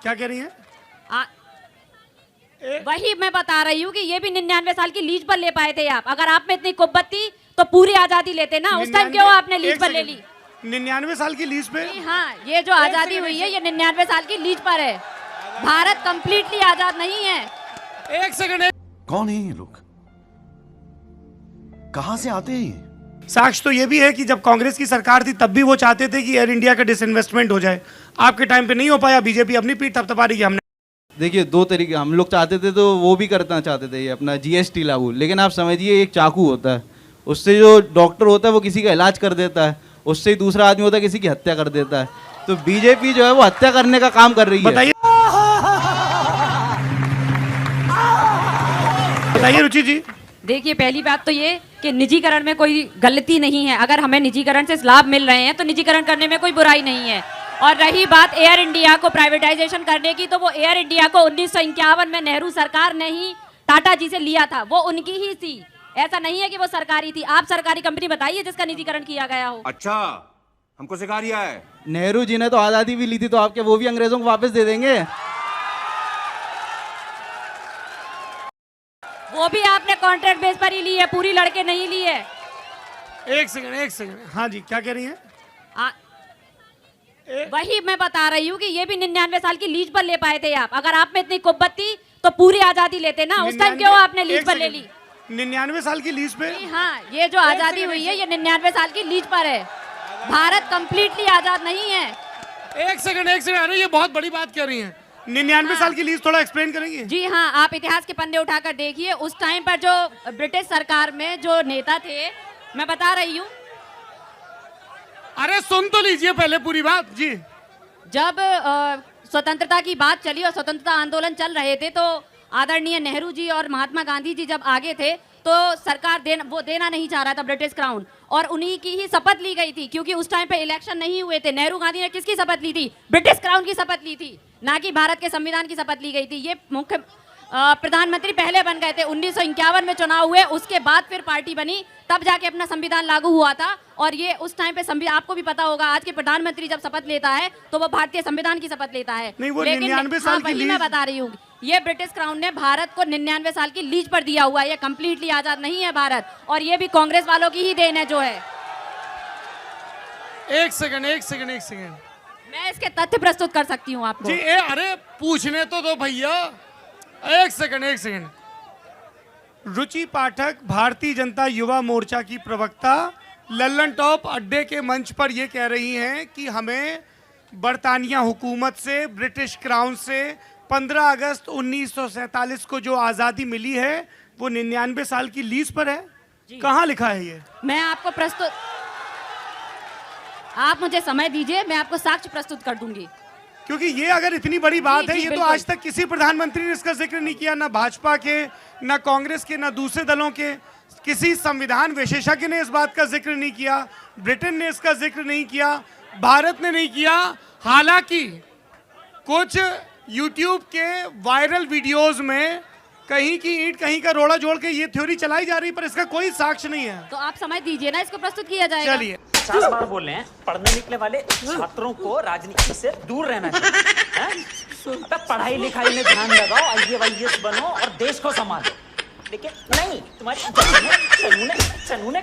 क्या कह रही हैं? वही मैं बता रही हूँ कि ये भी 99 साल की लीज पर ले पाए थे आप। अगर आप में इतनी कुब्बत थी तो पूरी आजादी लेते ना। उस टाइम क्यों आपने लीज पर ले ली? 99 साल की लीज पे? हाँ, ये जो आजादी हुई है ये 99 साल की लीज पर है। भारत कंप्लीटली आजाद नहीं है। एक सेकंड। कौन है ये लोग? कहां से आते हैं ये? साक्ष्य तो ये भी है कि जब कांग्रेस की सरकार थी तब भी वो चाहते थे कि एयर इंडिया का डिसइन्वेस्टमेंट हो जाए। आपके टाइम पे नहीं हो पाया। बीजेपी अपनी पीठ थपथपा रही है। हमने देखिए, दो तरीके हम लोग चाहते थे तो वो भी करना चाहते थे ये अपना जीएसटी लागू। लेकिन आप समझिए, एक चाकू होता है, उससे जो डॉक्टर होता है वो किसी का इलाज कर देता है, उससे ही दूसरा आदमी होता है किसी की हत्या कर देता है। तो बीजेपी जो है वो हत्या करने का काम कर रही है। बताइए रुचि जी। देखिए, पहली बात तो ये कि निजीकरण में कोई गलती नहीं है। अगर हमें निजीकरण से लाभ मिल रहे हैं तो निजीकरण करने में कोई बुराई नहीं है। और रही बात एयर इंडिया को प्राइवेटाइजेशन करने की, तो वो एयर इंडिया को 1951 में नेहरू सरकार ने ही टाटा जी से लिया था। वो उनकी ही थी, ऐसा नहीं है कि वो सरकारी थी। आप सरकारी कंपनी बताइए जिसका निजीकरण किया गया हो। अच्छा, हमको सिखा रिया है। नेहरू जी ने तो आजादी भी ली थी, तो आपके वो भी अंग्रेजों को वापस दे देंगे? वो भी आपने कॉन्ट्रैक्ट बेस पर ही ली है, पूरी लड़के नहीं ली है। एक सेकंड। हाँ जी, क्या कह रही हैं? वही मैं बता रही हूँ कि ये भी 99 साल की लीज पर ले पाए थे आप। अगर आप में इतनी कुब्बत थी तो पूरी आजादी लेते ना। उस टाइम क्यों आपने लीज पर ले ली? 99 साल की लीज पे? हाँ, ये जो आजादी हुई है ये 99 साल की लीज पर है। भारत कंप्लीटली आजाद नहीं है। एक सेकंड। अरे ये बहुत बड़ी बात कह रही हैं। 99 साल की लीज थोड़ा एक्सप्लेन करेंगे? जी हाँ, आप इतिहास के पन्ने उठाकर देखिए। उस टाइम पर जो ब्रिटिश सरकार में जो नेता थे, मैं बता रही हूँ। अरे सुन तो लीजिए पहले पूरी बात जी। जब स्वतंत्रता की बात चली और स्वतंत्रता आंदोलन चल रहे थे, तो आदरणीय नेहरू जी और महात्मा गांधी जी जब आगे थे तो सरकार देना नहीं चाह रहा था ब्रिटिश क्राउन, और उन्हीं की ही शपथ ली गई थी। क्योंकि उस टाइम पे इलेक्शन नहीं हुए थे। नेहरू गांधी ने किसकी शपथ ली थी? ब्रिटिश क्राउन की शपथ ली थी, ना कि भारत के संविधान की शपथ ली गई थी। ये मुख्य प्रधानमंत्री पहले बन गए थे। 1951 में चुनाव हुए, उसके बाद फिर पार्टी बनी, तब जाके अपना संविधान लागू हुआ था। और ये उस टाइम पे आपको भी पता होगा, आज के प्रधानमंत्री जब शपथ लेता है तो वो भारतीय संविधान की शपथ लेता है। नहीं, वो लेकिन 99 साल की लीज। मैं बता रही हूँ, ये ब्रिटिश क्राउन ने भारत को 99 साल की लीज पर दिया हुआ है। ये कंप्लीटली आजाद नहीं है भारत, और ये भी कांग्रेस वालों की ही देन है जो है। एक सेकंड। मैं इसके तथ्य प्रस्तुत कर सकती हूँ आपको जी। अरे पूछने तो दो भैया। एक सेकंड। रुचि पाठक भारतीय जनता युवा मोर्चा की प्रवक्ता लल्लन टॉप अड्डे के मंच पर यह कह रही हैं कि हमें बरतानिया हुकूमत से, ब्रिटिश क्राउन से 15 अगस्त 1947 को जो आज़ादी मिली है वो 99 साल की लीज पर है। कहाँ लिखा है ये? मैं आपको प्रस्तुत, आप मुझे समय दीजिए, मैं आपको साक्ष्य प्रस्तुत कर दूंगी। क्योंकि ये अगर इतनी बड़ी बात है, ये तो बिल्कुल। आज तक किसी प्रधानमंत्री ने इसका जिक्र नहीं किया, ना भाजपा के, ना कांग्रेस के, ना दूसरे दलों के। किसी संविधान विशेषज्ञ ने इस बात का जिक्र नहीं किया, ब्रिटेन ने इसका जिक्र नहीं किया, भारत ने नहीं किया। हालांकि कुछ यूट्यूब के वायरल वीडियोस में कहीं की ईंट कहीं का रोड़ा जोड़ के ये थ्योरी चलाई जा रही, पर इसका कोई साक्ष्य नहीं है। तो आप समय दीजिए ना, इसको प्रस्तुत किया जाएगा। चलिए। 50 बार बोल रहे हैं, पढ़ने निकले वाले छात्रों को राजनीति से दूर रहना चाहिए। पढ़ाई लिखाई में ध्यान लगाओ, IAS बनो और देश को संभालो। लेकिन नहीं, तुम्हारी चनू ने